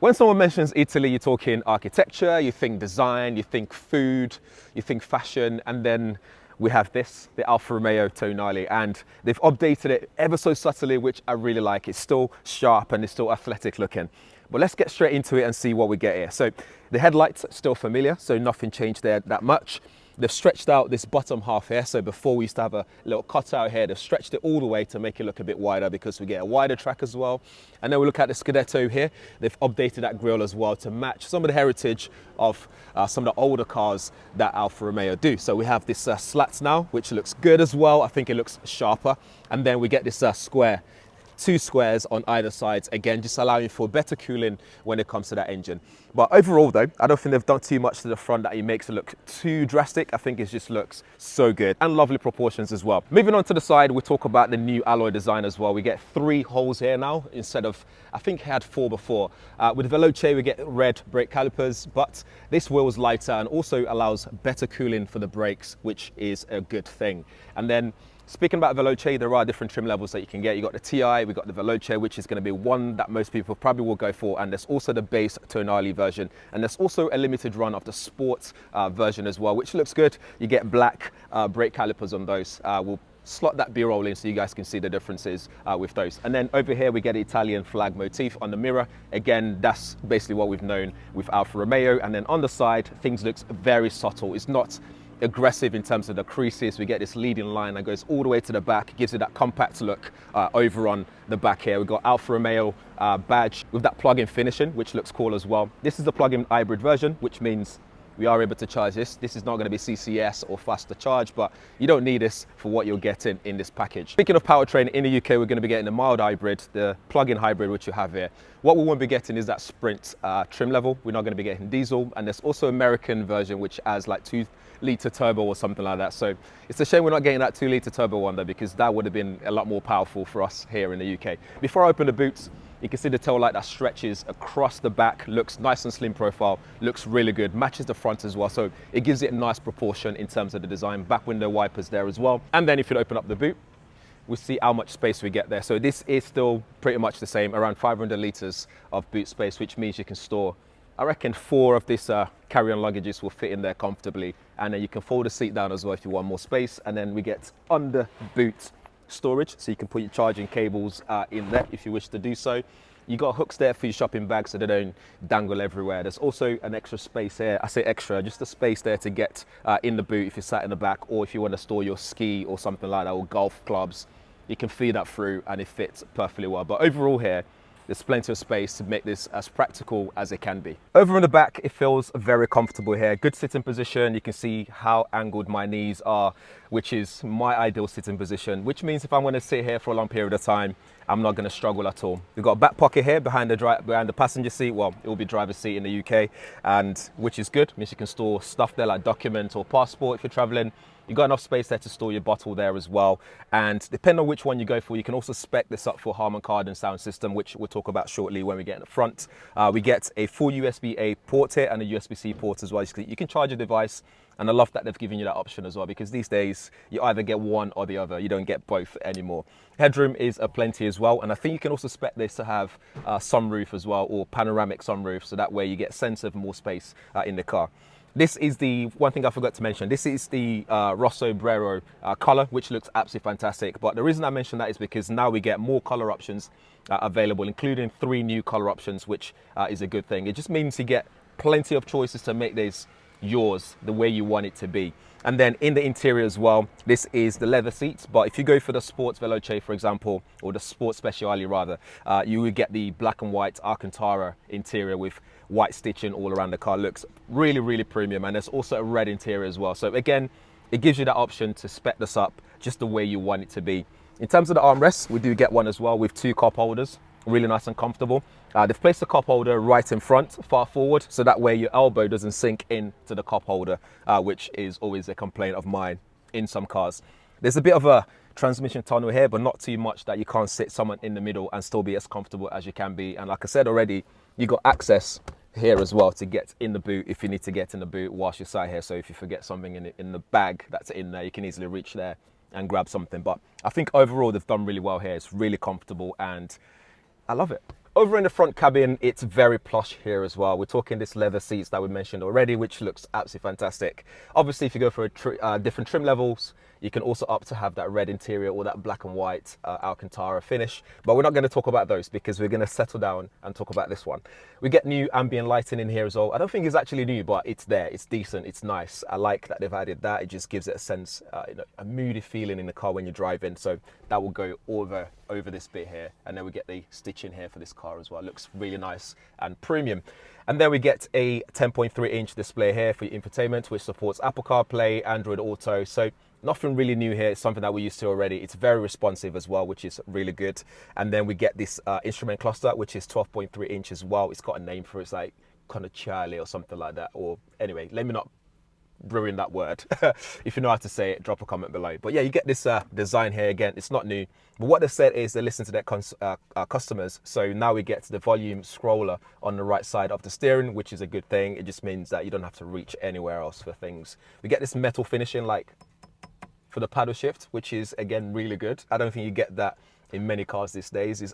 When someone mentions Italy, you're talking architecture, you think design, you think food, you think fashion, and then we have this, the Alfa Romeo Tonale, and they've updated it ever so subtly, which I really like. It's still sharp and it's still athletic looking. But let's get straight into it and see what we get here. So the headlights still familiar, so nothing changed there that much. They've stretched out this bottom half here. So before we used to have a little cutout here, they've stretched it all the way to make it look a bit wider because we get a wider track as well. And then we look at the Scudetto here. They've updated that grille as well to match some of the heritage of some of the older cars that Alfa Romeo do. So we have this slats now, which looks good as well. I think it looks sharper. And then we get this square. Two squares on either side, again just allowing for better cooling when it comes to that engine. But overall though, I don't think they've done too much to the front that it makes it look too drastic. I think it just looks so good and lovely proportions as well. Moving on to the side, we talk about the new alloy design as well. We get 3 holes here now instead of, I think it had 4 before. With Veloce we get red brake calipers, but this wheel is lighter and also allows better cooling for the brakes, which is a good thing. And then speaking about Veloce, there are different trim levels that you can get. You got the TI, we got the Veloce, which is going to be one that most people probably will go for, and there's also the base Tonale version, and there's also a limited run of the sports version as well, which looks good. You get black brake calipers on those. We'll slot that B-roll in so you guys can see the differences with those. And then over here we get the Italian flag motif on the mirror. Again, that's basically what we've known with Alfa Romeo. And then on the side, things looks very subtle. It's not aggressive in terms of the creases. We get this leading line that goes all the way to the back, gives it that compact look over on the back here. We've got Alfa Romeo badge with that plug-in finishing, which looks cool as well. This is the plug-in hybrid version, which means we are able to charge this. This is not going to be CCS or faster charge, but you don't need this for what you're getting in this package. Speaking of powertrain, in the UK, we're going to be getting the mild hybrid, the plug-in hybrid, which you have here. What we won't be getting is that Sprint trim level. We're not going to be getting diesel, and there's also American version, which has like 2-litre turbo or something like that. So it's a shame we're not getting that 2-litre turbo one though, because that would have been a lot more powerful for us here in the UK. Before I open the boots, you can see the tail light that stretches across the back, looks nice and slim profile, looks really good, matches the front as well. So it gives it a nice proportion in terms of the design. Back window wipers there as well. And then if you open up the boot, we see how much space we get there. So this is still pretty much the same, around 500 litres of boot space, which means you can store, I reckon 4 of this carry-on luggages will fit in there comfortably. And then you can fold the seat down as well if you want more space. And then we get under boot storage, so you can put your charging cables in there if you wish to do so. You got hooks there for your shopping bags so they don't dangle everywhere. There's also an extra space here. I say extra, just a space there to get in the boot if you're sat in the back, or if you want to store your ski or something like that, or golf clubs. You can feed that through and it fits perfectly well. But overall here, there's plenty of space to make this as practical as it can be. Over on the back, it feels very comfortable here. Good sitting position. You can see how angled my knees are, which is my ideal sitting position, which means if I'm going to sit here for a long period of time, I'm not going to struggle at all. We've got a back pocket here behind the passenger seat. Well, it will be driver's seat in the UK, and which is good. It means you can store stuff there like document or passport if you're traveling. You've got enough space there to store your bottle there as well. And depending on which one you go for, you can also spec this up for Harman Kardon sound system, which we'll talk about shortly when we get in the front. We get a full USB-A port here and a USB-C port as well. You can charge your device, and I love that they've given you that option as well, because these days you either get one or the other. You don't get both anymore. Headroom is plenty as well, and I think you can also spec this to have sunroof as well, or panoramic sunroof, so that way you get sense of more space in the car. This is the one thing I forgot to mention. This is the Rosso Brero color, which looks absolutely fantastic. But the reason I mention that is because now we get more color options available, including 3 new color options, which is a good thing. It just means you get plenty of choices to make this yours the way you want it to be. And then in the interior as well, this is the leather seats, but if you go for the Sports Veloce, for example, or the Sports Speciale rather, you would get the black and white Alcantara interior with white stitching all around the car. Looks really, really premium, and there's also a red interior as well. So again, it gives you that option to spec this up just the way you want it to be. In terms of the armrests, we do get one as well with 2 cup holders. Really nice and comfortable. They've placed the cup holder right in front, far forward, so that way your elbow doesn't sink into the cup holder, which is always a complaint of mine in some cars. There's a bit of a transmission tunnel here, but not too much that you can't sit someone in the middle and still be as comfortable as you can be. And like I said already, you got access here as well to get in the boot if you need to get in the boot whilst you're sat here. So if you forget something in the bag that's in there, you can easily reach there and grab something. But I think overall they've done really well here. It's really comfortable and I love it. Over in the front cabin, it's very plush here as well. We're talking this leather seats that we mentioned already, which looks absolutely fantastic. Obviously, if you go for different trim levels, you can also opt to have that red interior or that black and white Alcantara finish. But we're not going to talk about those because we're going to settle down and talk about this one. We get new ambient lighting in here as well. I don't think it's actually new, but it's there. It's decent. It's nice. I like that they've added that. It just gives it a sense, a moody feeling in the car when you're driving. So that will go over this bit here, and then we get the stitching here for this car as well. It looks really nice and premium. And then we get a 10.3-inch display here for your infotainment, which supports Apple CarPlay, Android Auto. So nothing really new here. It's something that we're used to already. It's very responsive as well, which is really good. And then we get this instrument cluster, which is 12.3 inches as well. It's got a name for it. It's like kind of Charlie or something like that. Or anyway, let me not ruin that word. If you know how to say it, drop a comment below. But yeah, you get this design here. Again, it's not new, but what they said is they listen to their customers. So now we get to the volume scroller on the right side of the steering, which is a good thing. It just means that you don't have to reach anywhere else for things. We get this metal finishing like for the paddle shift, which is again really good. I don't think you get that in many cars these days. It's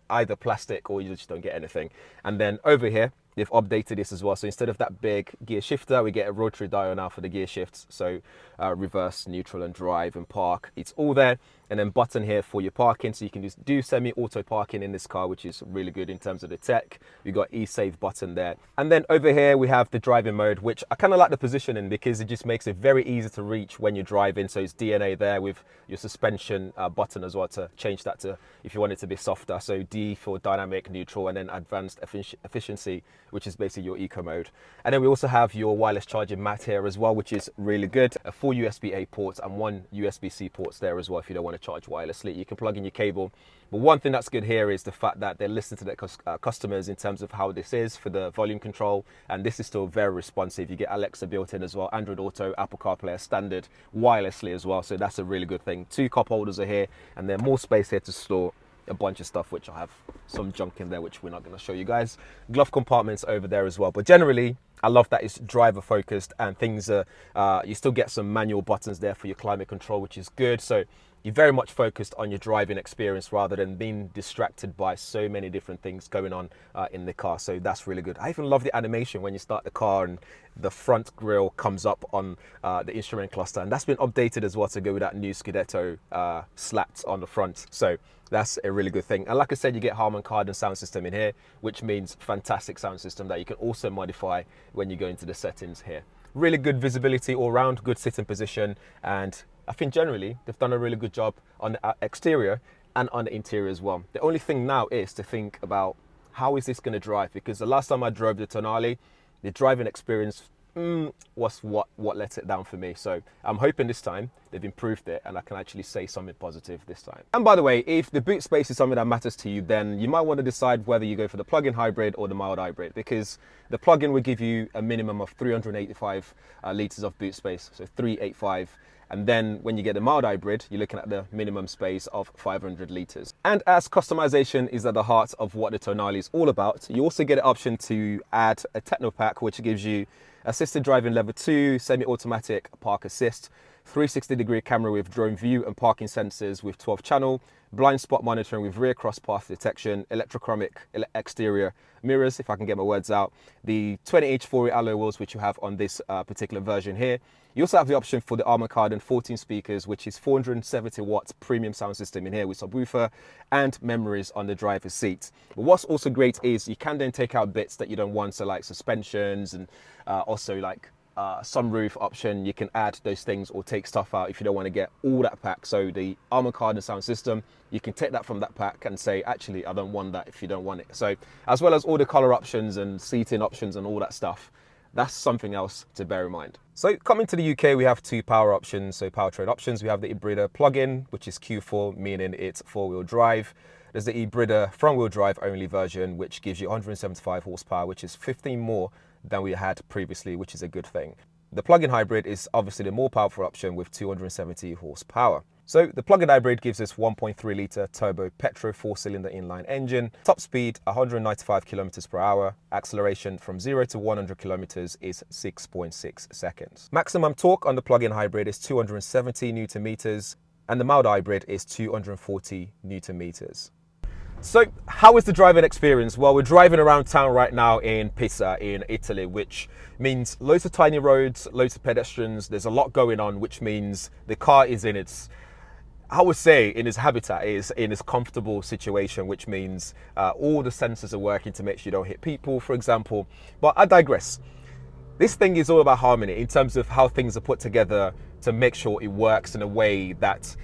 either plastic or you just don't get anything. And then over here, they've updated this as well. So instead of that big gear shifter, we get a rotary dial now for the gear shifts. So reverse, neutral and drive and park, it's all there. And then button here for your parking. So you can just do semi-auto parking in this car, which is really good in terms of the tech. We got e-save button there. And then over here, we have the driving mode, which I kind of like the positioning because it just makes it very easy to reach when you're driving. So it's DNA there with your suspension button as well to change that to, if you want it to be softer. So D for dynamic, neutral, and then advanced efficiency, which is basically your eco mode. And then we also have your wireless charging mat here as well, which is really good. A full USB-A port and one USB-C ports there as well if you don't want to charge wirelessly. You can plug in your cable. But one thing that's good here is the fact that they listen to their customers in terms of how this is for the volume control. And this is still very responsive. You get Alexa built in as well, Android Auto, Apple CarPlay as standard, wirelessly as well. So that's a really good thing. 2 cup holders are here, and there's more space here to store a bunch of stuff, which I have some junk in there, which we're not going to show you guys. Glove compartments over there as well. But generally, I love that it's driver focused and things are, you still get some manual buttons there for your climate control, which is good. So you're very much focused on your driving experience rather than being distracted by so many different things going on in the car. So that's really good. I even love the animation when you start the car and the front grille comes up on the instrument cluster. And that's been updated as well to go with that new Scudetto slats on the front. So that's a really good thing. And like I said, you get Harman Kardon sound system in here, which means fantastic sound system that you can also modify when you go into the settings here. Really good visibility all around, good sitting position, and I think generally they've done a really good job on the exterior and on the interior as well. The only thing now is to think about how is this going to drive, because the last time I drove the Tonale, the driving experience was what let it down for me. So I'm hoping this time they've improved it and I can actually say something positive this time. And by the way, if the boot space is something that matters to you, then you might want to decide whether you go for the plug-in hybrid or the mild hybrid, because the plug-in will give you a minimum of 385 litres of boot space, so 385. And then when you get the mild hybrid, you're looking at the minimum space of 500 litres. And as customization is at the heart of what the Tonale is all about, you also get an option to add a techno pack, which gives you assisted driving level 2, semi-automatic park assist, 360-degree camera with drone view and parking sensors with 12 channel, blind spot monitoring with rear cross path detection, electrochromic exterior mirrors, if I can get my words out, the 20-inch 4-way alloy wheels, which you have on this particular version here. You also have the option for the Harman Kardon 14 speakers, which is 470 watts premium sound system in here with subwoofer and memories on the driver's seat. But what's also great is you can then take out bits that you don't want, so like suspensions and also like sunroof option. You can add those things or take stuff out if you don't want to get all that pack. So the Harman Kardon sound system, you can take that from that pack and say, actually, I don't want that if you don't want it. So as well as all the color options and seating options and all that stuff, that's something else to bear in mind. So coming to the UK, we have 2 power options, so powertrain options. We have the Hybrida plug-in, which is Q4, meaning it's 4-wheel drive. There's the Hybrida front-wheel drive only version, which gives you 175 horsepower, which is 15 more than we had previously, which is a good thing. The plug-in hybrid is obviously the more powerful option with 270 horsepower. So the plug-in hybrid gives us 1.3 litre turbo petrol 4-cylinder inline engine, top speed 195 kilometers per hour, acceleration from 0 to 100 kilometers is 6.6 seconds. Maximum torque on the plug-in hybrid is 270 newton meters, and the mild hybrid is 240 newton meters. So how is the driving experience? Well, we're driving around town right now in Pisa in Italy, which means loads of tiny roads, loads of pedestrians. There's a lot going on, which means the car is in its, I would say, in its habitat, is in its comfortable situation, which means all the sensors are working to make sure you don't hit people, for example. But I digress. This thing is all about harmony in terms of how things are put together to make sure it works in a way that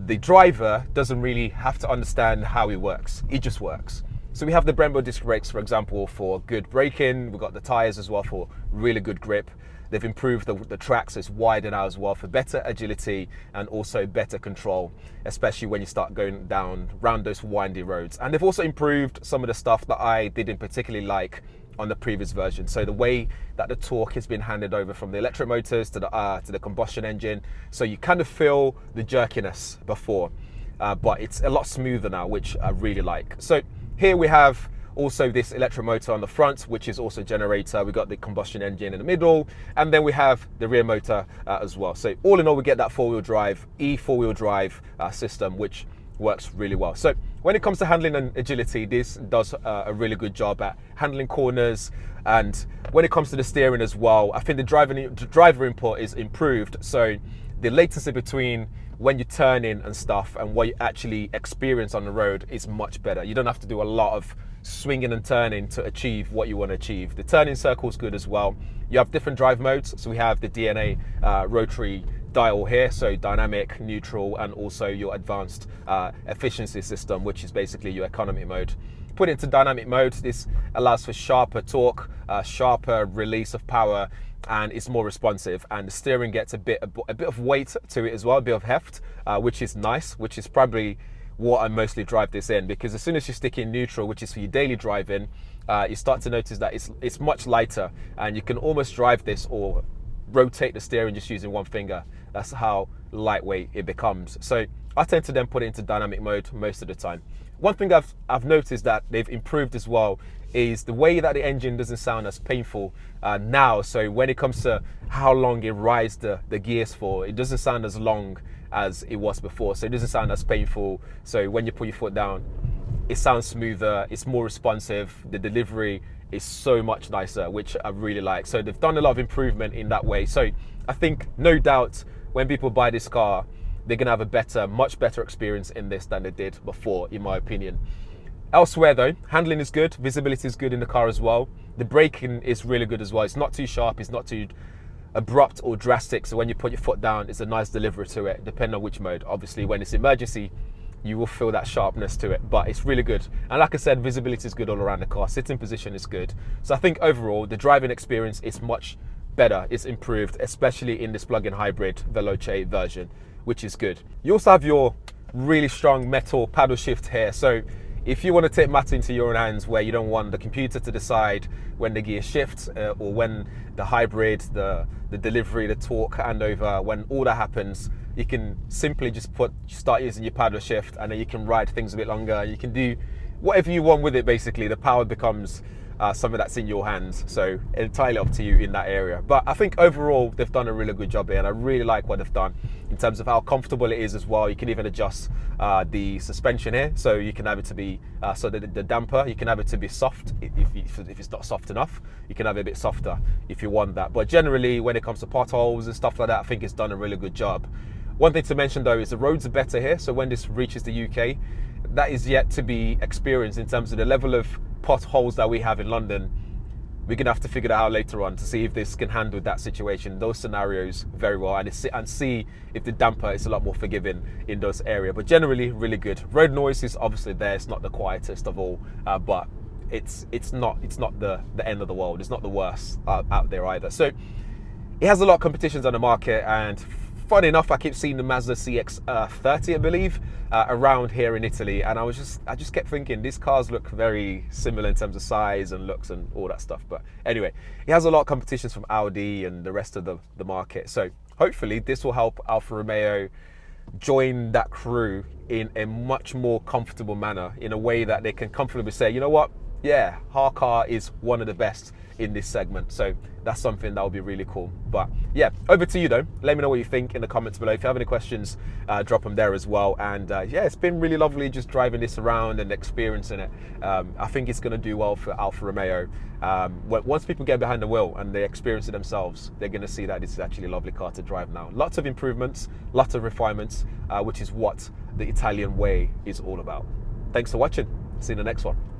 the driver doesn't really have to understand how it works. It just works. So we have the Brembo disc brakes, for example, for good braking. We've got the tires as well for really good grip. They've improved the tracks, so it's wider now as well for better agility and also better control, especially when you start going down around those windy roads. And they've also improved some of the stuff that I didn't particularly like on the previous version. So the way that the torque has been handed over from the electric motors to the combustion engine, so you kind of feel the jerkiness before, but it's a lot smoother now, which I really like. So here we have also this electric motor on the front, which is also generator. We got the combustion engine in the middle, and then we have the rear motor as well. So all in all, we get that four-wheel drive system, which works really well. So when it comes to handling and agility, this does a really good job at handling corners. And when it comes to the steering as well, I think the driver input is improved. So the latency between when you turn in and stuff and what you actually experience on the road is much better. You don't have to do a lot of swinging and turning to achieve what you want to achieve. The turning circle is good as well. You have different drive modes. So we have the DNA rotary dial here, so dynamic, neutral, and also your advanced efficiency system, which is basically your economy mode. Put it into dynamic mode, this allows for sharper torque, sharper release of power, and it's more responsive, and the steering gets a bit of weight to it as well, a bit of heft, which is nice, which is probably what I mostly drive this in, because as soon as you stick in neutral, which is for your daily driving, you start to notice that it's much lighter, and you can almost drive this or rotate the steering just using one finger. That's how lightweight it becomes. So I tend to then put it into dynamic mode most of the time. One thing I've noticed that they've improved as well is the way that the engine doesn't sound as painful now. So when it comes to how long it rides the gears for, it doesn't sound as long as it was before. So it doesn't sound as painful. So when you put your foot down, it sounds smoother, it's more responsive, the delivery is so much nicer, which I really like. So they've done a lot of improvement in that way. So I think no doubt when people buy this car, they're gonna have a much better experience in this than they did before, in my opinion. Elsewhere though, handling is good, visibility is good in the car as well. The braking is really good as well. It's not too sharp, it's not too abrupt or drastic. So when you put your foot down, it's a nice delivery to it, depending on which mode. Obviously, when it's emergency, you will feel that sharpness to it, but it's really good. And like I said, visibility is good all around the car. Sitting position is good. So I think overall, the driving experience is much better. It's improved, especially in this plug-in hybrid Veloce version, which is good. You also have your really strong metal paddle shift here. So if you want to take matter into your own hands, where you don't want the computer to decide when the gear shifts or when the hybrid, the delivery, the torque handover, when all that happens, you can simply just start using your paddle shift, and then you can ride things a bit longer. You can do whatever you want with it, basically. The power becomes something that's in your hands, so entirely up to you in that area. But I think overall they've done a really good job here, and I really like what they've done in terms of how comfortable it is as well. You can even adjust the suspension here, so you can have it to be so that the damper, you can have it to be soft if it's not soft enough. You can have it a bit softer if you want that. But generally, when it comes to potholes and stuff like that, I think it's done a really good job. One thing to mention though is the roads are better here, so when this reaches the UK, that is yet to be experienced in terms of the level of potholes that we have in London. We're gonna have to figure that out later on to see if this can handle that situation, those scenarios very well, and see if the damper is a lot more forgiving in those areas. But generally, really good. Road noise is obviously there. It's not the quietest of all, but it's not the end of the world. It's not the worst out there either. So it has a lot of competitions on the market, and funny enough, I keep seeing the Mazda CX-30, I believe, around here in Italy, and I just kept thinking these cars look very similar in terms of size and looks and all that stuff. But anyway, it has a lot of competitions from Audi and the rest of the market. So hopefully this will help Alfa Romeo join that crew in a much more comfortable manner, in a way that they can comfortably say, you know what, yeah, our car is one of the best in this segment. So that's something that would be really cool. But yeah, over to you though. Let me know what you think in the comments below. If you have any questions, drop them there as well. And yeah, it's been really lovely just driving this around and experiencing it. I think it's going to do well for Alfa Romeo. Once people get behind the wheel and they experience it themselves, they're going to see that this is actually a lovely car to drive now. Lots of improvements, lots of refinements, which is what the Italian way is all about. Thanks for watching. See you in the next one.